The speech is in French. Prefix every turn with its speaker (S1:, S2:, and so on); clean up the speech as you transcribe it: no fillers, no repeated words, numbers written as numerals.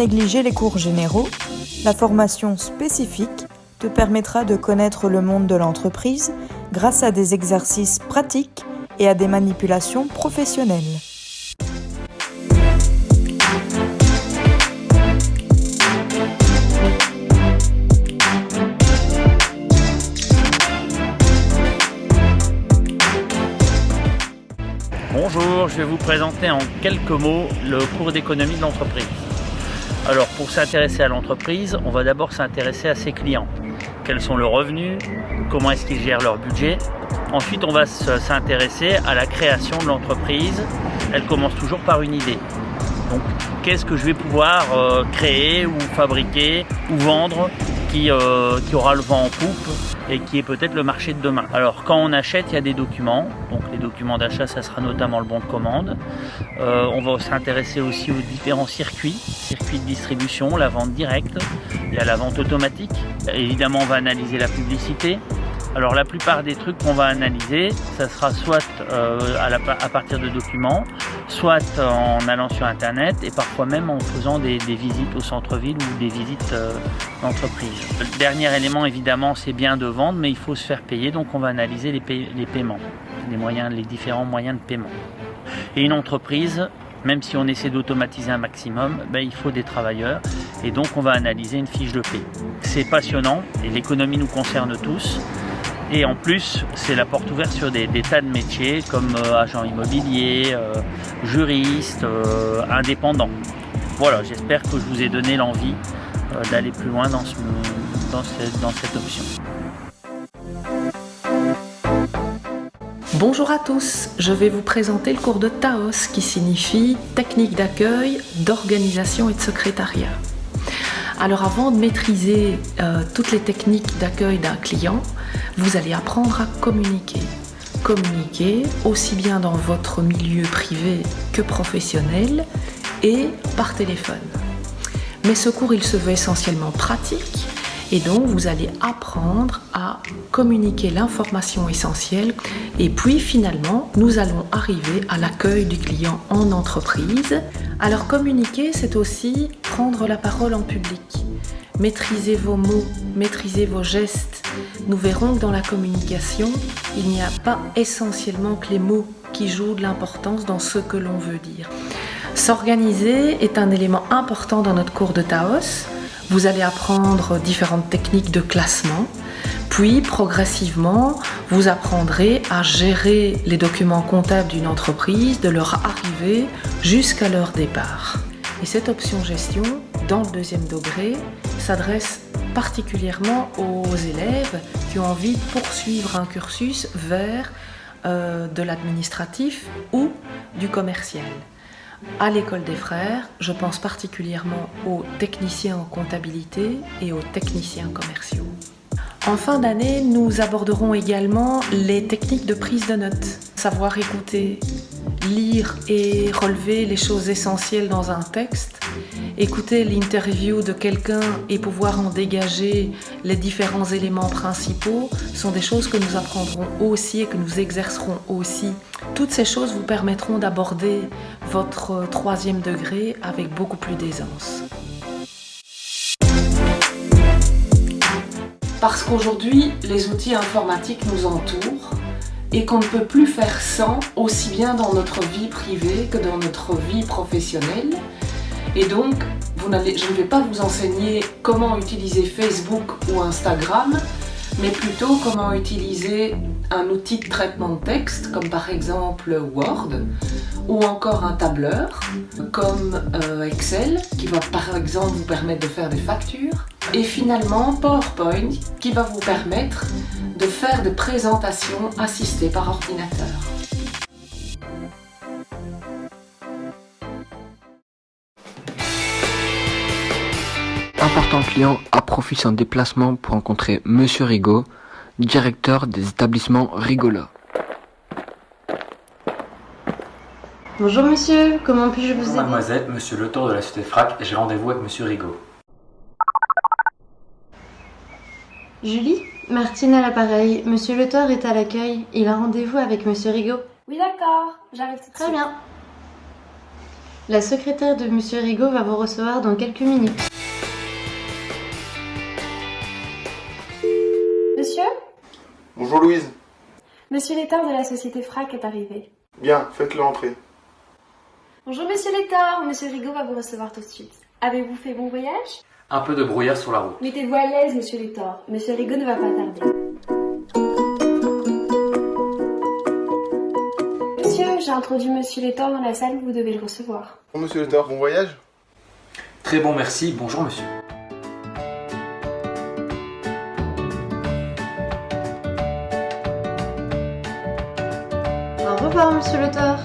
S1: négliger les cours généraux, la formation spécifique te permettra de connaître le monde de l'entreprise grâce à des exercices pratiques et à des manipulations professionnelles.
S2: Bonjour, je vais vous présenter en quelques mots le cours d'économie de l'entreprise. Alors pour s'intéresser à l'entreprise, on va d'abord s'intéresser à ses clients. Quels sont leurs revenus, comment est-ce qu'ils gèrent leur budget. Ensuite on va s'intéresser à la création de l'entreprise. Elle commence toujours par une idée. Donc qu'est-ce que je vais pouvoir créer ou fabriquer ou vendre qui aura le vent en poupe et qui est peut-être le marché de demain. Alors quand on achète, il y a des documents. Donc les documents d'achat, ça sera notamment le bon de commande. On va s'intéresser aussi aux différents circuits de distribution, la vente directe, il y a la vente automatique. Évidemment, on va analyser la publicité. Alors la plupart des trucs qu'on va analyser, ça sera soit à partir de documents, soit en allant sur internet et parfois même en faisant des visites au centre-ville ou des visites d'entreprise. Le dernier élément évidemment c'est bien de vendre, mais il faut se faire payer, donc on va analyser les paiements, les différents moyens de paiement. Et une entreprise, même si on essaie d'automatiser un maximum, il faut des travailleurs et donc on va analyser une fiche de paie. C'est passionnant et l'économie nous concerne tous. Et en plus, c'est la porte ouverte sur des tas de métiers comme agent immobilier, juriste, indépendant. Voilà, j'espère que je vous ai donné l'envie d'aller plus loin dans cette option.
S3: Bonjour à tous, je vais vous présenter le cours de TAOS qui signifie Technique d'accueil, d'organisation et de secrétariat. Alors avant de maîtriser toutes les techniques d'accueil d'un client, vous allez apprendre à communiquer. Communiquer aussi bien dans votre milieu privé que professionnel et par téléphone. Mais ce cours, il se veut essentiellement pratique et donc vous allez apprendre à communiquer l'information essentielle et puis finalement, nous allons arriver à l'accueil du client en entreprise. Alors communiquer, c'est aussi prendre la parole en public. Maîtrisez vos mots, maîtrisez vos gestes. Nous verrons que dans la communication, il n'y a pas essentiellement que les mots qui jouent de l'importance dans ce que l'on veut dire. S'organiser est un élément important dans notre cours de TAOS. Vous allez apprendre différentes techniques de classement, puis progressivement, vous apprendrez à gérer les documents comptables d'une entreprise, de leur arrivée jusqu'à leur départ. Et cette option gestion, dans le deuxième degré, s'adresse particulièrement aux élèves qui ont envie de poursuivre un cursus vers de l'administratif ou du commercial. À l'école des frères, je pense particulièrement aux techniciens en comptabilité et aux techniciens commerciaux. En fin d'année, nous aborderons également les techniques de prise de notes. Savoir écouter, lire et relever les choses essentielles dans un texte, écouter l'interview de quelqu'un et pouvoir en dégager les différents éléments principaux sont des choses que nous apprendrons aussi et que nous exercerons aussi. Toutes ces choses vous permettront d'aborder votre troisième degré avec beaucoup plus d'aisance. Parce qu'aujourd'hui, les outils informatiques nous entourent et qu'on ne peut plus faire sans, aussi bien dans notre vie privée que dans notre vie professionnelle. Et donc, je ne vais pas vous enseigner comment utiliser Facebook ou Instagram, mais plutôt comment utiliser un outil de traitement de texte, comme par exemple Word, ou encore un tableur, comme Excel, qui va par exemple vous permettre de faire des factures, et finalement PowerPoint, qui va vous permettre de faire des présentations assistées par ordinateur.
S4: Important client a profité son déplacement pour rencontrer Monsieur Rigaud, directeur des établissements Rigola.
S5: Bonjour monsieur, comment puis-je vous aider?
S6: Mademoiselle, monsieur l'auteur de la société Frac, j'ai rendez-vous avec monsieur Rigaud.
S5: Julie, Martine à l'appareil. Monsieur l'auteur est à l'accueil. Il a rendez-vous avec monsieur Rigaud.
S7: Oui d'accord, j'arrive tout de suite.
S5: Très bien. La secrétaire de Monsieur Rigaud va vous recevoir dans quelques minutes.
S7: Monsieur ?
S8: Bonjour Louise.
S7: Monsieur Létard de la société FRAC est arrivé.
S8: Bien, faites-le entrer.
S7: Bonjour Monsieur Létard, Monsieur Rigaud va vous recevoir tout de suite. Avez-vous fait bon voyage ?
S6: Un peu de brouillard sur la route.
S7: Mettez-vous à l'aise Monsieur Létard, Monsieur Rigaud ne va pas tarder. Monsieur, j'ai introduit Monsieur Létard dans la salle, vous devez le recevoir.
S8: Bon, monsieur le Thor, bon voyage.
S6: Très bon, merci. Bonjour monsieur.
S5: Au revoir Monsieur le Thor.